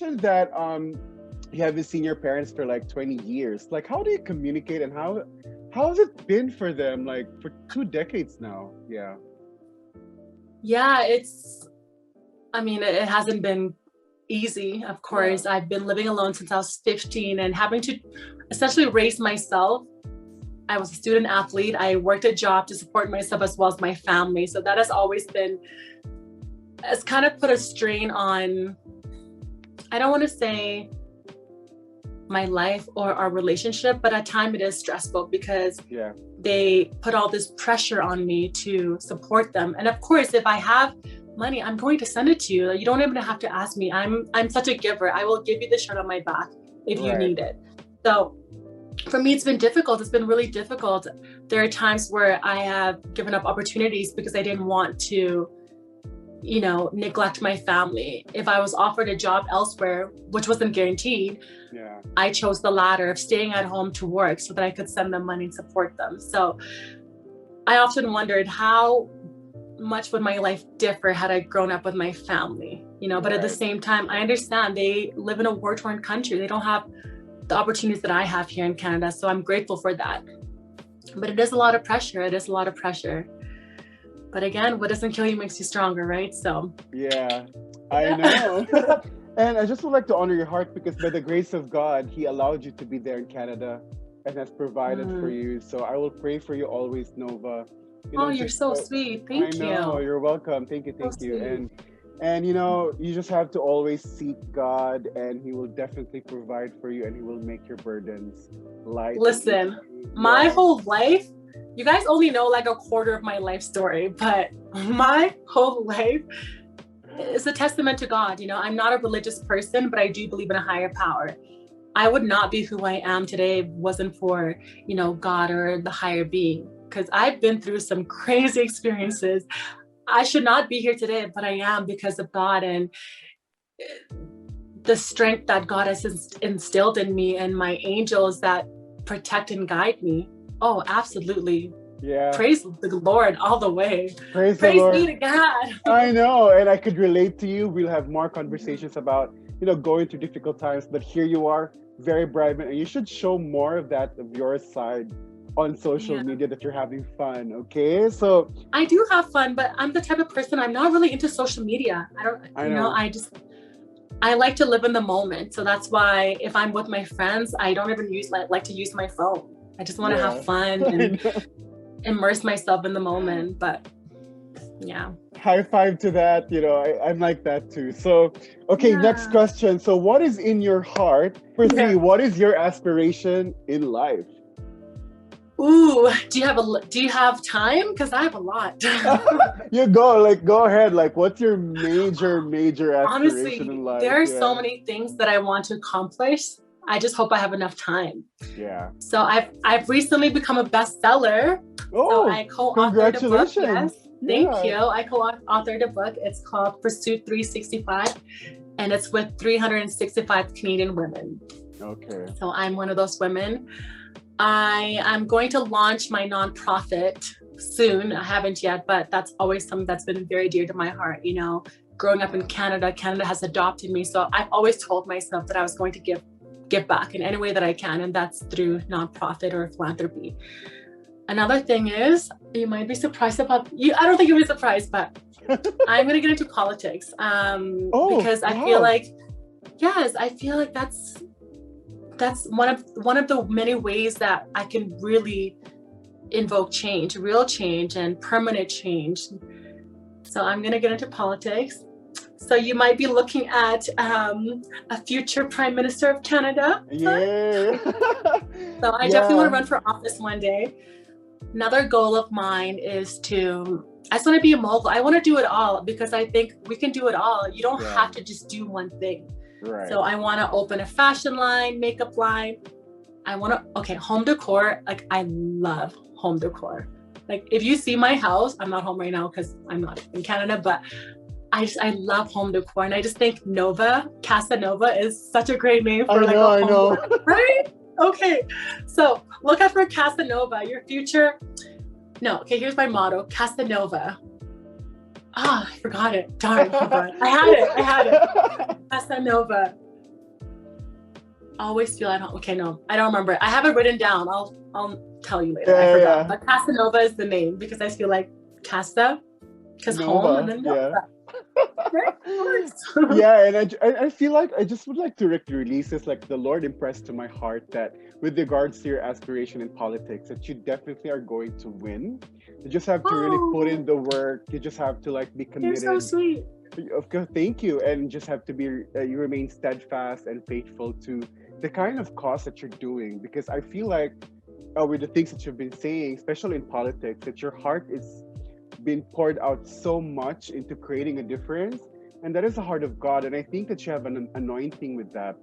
mentioned that you haven't seen your parents for like 20 years. Like, how do you communicate, and how has it been for them, like for 2 decades now? Yeah. Yeah, it hasn't been easy, of Yeah. course. I've been living alone since I was 15 and having to essentially raise myself. I was a student athlete. I worked a job to support myself as well as my family. So that has always been, it's kind of put a strain on, I don't want to say my life or our relationship, but at times it is stressful because Yeah. they put all this pressure on me to support them. And of course, if I have money, I'm going to send it to you. You don't even have to ask me. I'm such a giver. I will give you the shirt on my back if you Right. need it. So for me, it's been difficult. It's been really difficult. There are times where I have given up opportunities because I didn't want to, neglect my family. If I was offered a job elsewhere, which wasn't guaranteed, Yeah. I chose the latter of staying at home to work so that I could send them money and support them. So I often wondered how much would my life differ had I grown up with my family, but at the Right. same time, I understand they live in a war-torn country. They don't have the opportunities that I have here in Canada. So I'm grateful for that. But it is a lot of pressure. It is a lot of pressure. But again, what doesn't kill you makes you stronger, right? So Yeah, I yeah. know. And I just would like to honor your heart, because by the grace of God, He allowed you to be there in Canada and has provided for Mm. you. So I will pray for you always, Nova. Oh, you're Just so sweet. I Thank know, you. you're welcome. Thank you, So thank you. sweet. And you just have to always seek God, and He will definitely provide for you, and He will make your burdens light and Listen, easy. my Yeah. whole life, you guys only know like a quarter of my life story, but my whole life is a testament to God. I'm not a religious person, but I do believe in a higher power. I would not be who I am today if it wasn't for, God or the higher being, because I've been through some crazy experiences. I should not be here today, but I am because of God and the strength that God has instilled in me and my angels that protect and guide me. Oh, absolutely. Yeah. Praise the Lord all the way. Praise the Praise be Lord. to God. I know, and I could relate to you. We'll have more conversations about, going through difficult times, but here you are, very bright, and you should show more of that of your side on social Yeah. media, that you're having fun, okay? So I do have fun, but I'm the type of person, I'm not really into social media. I know. I like to live in the moment. So that's why if I'm with my friends, I don't even like to use my phone. I just want to have fun and immerse myself in the moment. But yeah. High five to that. I'm like that too. So, okay, next Yeah. question. So, what is in your heart? For three, Yeah. what is your aspiration in life? Ooh, do you have time? Because I have a lot. You go ahead. Like, what's your major aspiration in Honestly, life? there are so Yeah. many things that I want to accomplish. I just hope I have enough time. Yeah. So I've recently become a bestseller. So Oh, I co-authored a book. congratulations. Yes, thank Yeah. you. I co-authored a book. It's called Pursuit 365, and it's with 365 Canadian women. Okay. So I'm one of those women. I am going to launch my nonprofit soon. I haven't yet, but that's always something that's been very dear to my heart. Growing up in Canada has adopted me. So I've always told myself that I was going to give back in any way that I can, and that's through nonprofit or philanthropy. Another thing is, you might be surprised about you. I don't think you'll be surprised, but I'm going to get into politics because I feel like, yes, I feel like that's one of the many ways that I can really invoke change, real change and permanent change. So I'm going to get into politics. So you might be looking at a future Prime Minister of Canada. Yeah. So I definitely want to run for office one day. Another goal of mine is I just want to be a mogul. I want to do it all because I think we can do it all. You don't have to just do one thing. Right. So I want to open a fashion line, makeup line. Home decor. Like, I love home decor. Like, if you see my house, I'm not home right now because I'm not in Canada, but I love home decor. And I just think Casa Nova is such a great name for I know. Right? Okay. So look out for Casa Nova, your future. No, okay, here's my motto, Casa Nova. I forgot it. Darn, I had it. Casa Nova. always feel at home. Okay, no, I don't remember. I have it written down. I'll tell you later. Yeah, I yeah, forgot. yeah. But Casanova is the name because I feel like Casa, because home, and Nova, then yeah. Nova. Right? Of course. Yeah, and I feel like I just would like to release this, like the Lord impressed to my heart that with regards to your aspiration in politics, that you definitely are going to win. You just have to really put in Oh, the work. You just have to like be you're so committed. sweet. Of course, thank you, and just have to be you remain steadfast and faithful to the kind of cause that you're doing. Because I feel like with the things that you've been saying, especially in politics, that your heart is been poured out so much into creating a difference, and that is the heart of God. And I think that you have an anointing with that,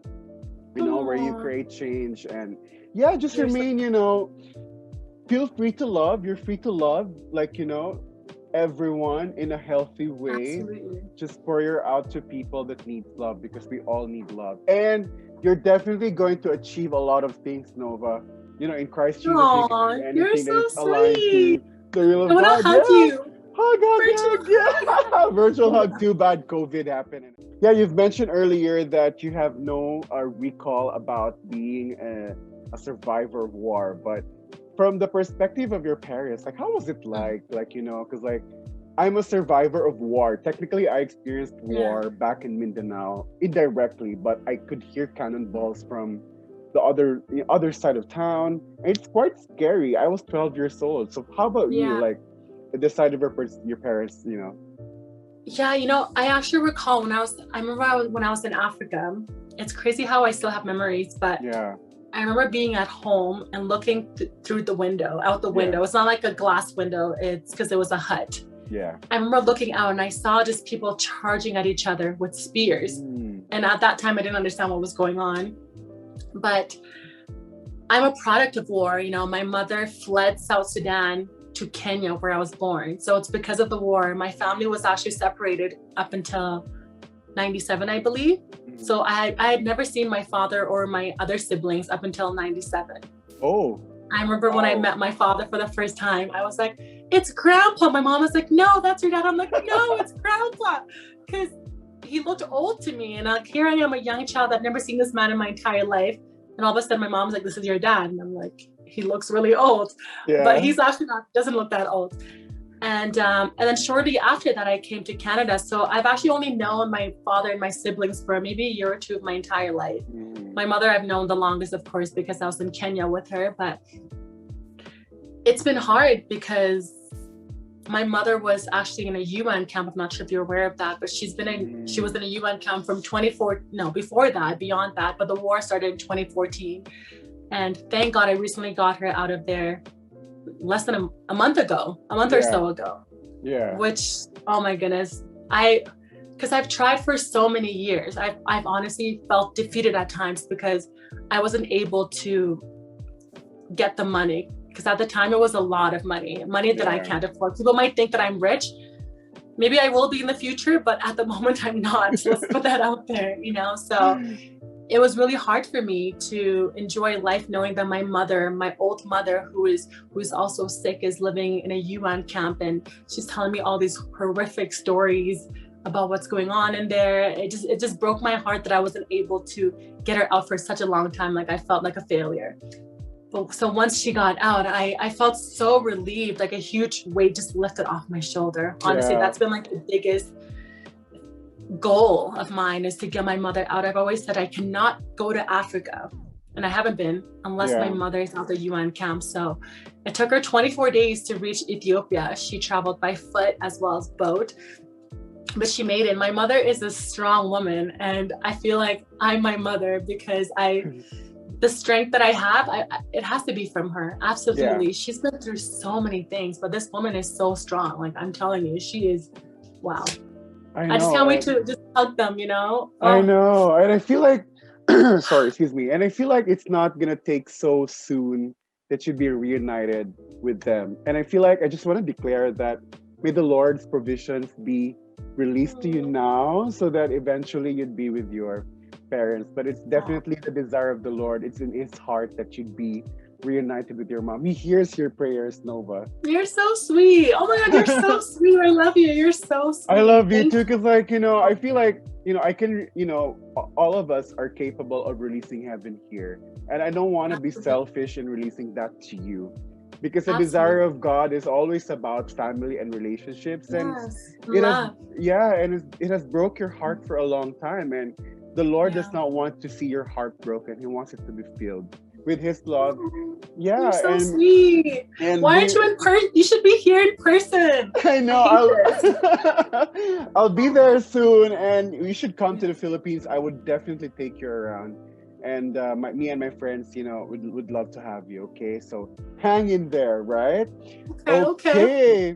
where you Oh, create change. And yeah, just you're so remain, feel free to love. You're free to love, like, everyone in a healthy way. absolutely. Just pour your out to people that need love, because we all need love. And you're definitely going to achieve a lot of things, Nova. In Christ Jesus, you can do Oh, you're anything that so is aligned sweet. to the will I of want to God. hug Yeah. you. Hug, hug, Virtual hug. Yeah. Virtual hug. hug. Too bad COVID happened. Yeah, you've mentioned earlier that you have no recall about being a survivor of war, but from the perspective of your parents, like, how was it like? Like, because like I'm a survivor of war. Technically, I experienced Yeah. war back in Mindanao indirectly, but I could hear cannonballs from the other side of town. And it's quite scary. I was 12 years old. So how about you? Yeah. Like the side of your parents, Yeah, I actually recall I remember when I was in Africa. It's crazy how I still have memories, but Yeah, I remember being at home and looking through the window, out the yeah, window. It's not like a glass window, it's because it was a hut. yeah. I remember looking out and I saw just people charging at each other with spears. Mm, And at that time, I didn't understand what was going on. But I'm a product of war. My mother fled South Sudan to Kenya, where I was born. So it's because of the war. My family was actually separated up until 97, I believe. mm. So I had never seen my father or my other siblings up until 97. Oh, I remember when I wow. met my father for the first time, I was like, it's grandpa. My mom was like, no, that's your dad. I'm like, no, it's grandpa. Because he looked old to me. And here I am, a young child. I've never seen this man in my entire life. And all of a sudden my mom's like, this is your dad. And I'm like, he looks really old. But Yeah. he's actually doesn't look that old. And then shortly after that, I came to Canada. So I've actually only known my father and my siblings for maybe a year or two of my entire life. Mm. My mother I've known the longest, of course, because I was in Kenya with her. But it's been hard because my mother was actually in a UN camp. I'm not sure if you're aware of that, but she was in a UN camp from before that, beyond that. But the war started in 2014. And thank God I recently got her out of there less than a month or so ago. Yeah. Which, oh my goodness, because I've tried for so many years. I've honestly felt defeated at times because I wasn't able to get the money. Because at the time it was a lot of money that I can't afford. People might think that I'm rich. Maybe I will be in the future, but at the moment I'm not. So let's put that out there, So it was really hard for me to enjoy life knowing that my mother, my old mother, who's also sick, is living in a UN camp, and she's telling me all these horrific stories about what's going on in there. It just broke my heart that I wasn't able to get her out for such a long time. Like I felt like a failure. But so once she got out, I felt so relieved, like a huge weight just lifted off my shoulder. Honestly, that's been like the biggest goal of mine, is to get my mother out. I've always said I cannot go to Africa, and I haven't been unless my mother is out the UN camp. So it took her 24 days to reach Ethiopia. She traveled by foot as well as boat, but she made it. My mother is a strong woman, and I feel like I'm my mother because the strength that I have, it has to be from her. Absolutely. Yeah. She's been through so many things, but this woman is so strong. Like I'm telling you, she is, wow. I just can't wait to just hug them, Oh. I know. And I feel like, sorry, excuse me. And I feel like it's not going to take so soon that you'd be reunited with them. And I feel like I just want to declare that may the Lord's provisions be released to you now so that eventually you'd be with your parents. But it's definitely the desire of the Lord. It's in his heart that you'd be reunited with your mom. He hears your prayers, Nova. You're so sweet. Oh my God, you're so sweet. I love you. You're so sweet. I love you Thank too, because like, I feel like, I can, all of us are capable of releasing heaven here. And I don't want to be selfish in releasing that to you. Because the desire of God is always about family and relationships. And it has, it has broke your heart for a long time. And the Lord does not want to see your heart broken. He wants it to be filled with His love. Yeah, you're so sweet. And why aren't you in person? You should be here in person. I know. I'll be there soon, and you should come to the Philippines. I would definitely take you around, and me and my friends, would love to have you. Okay, so hang in there, right? Okay.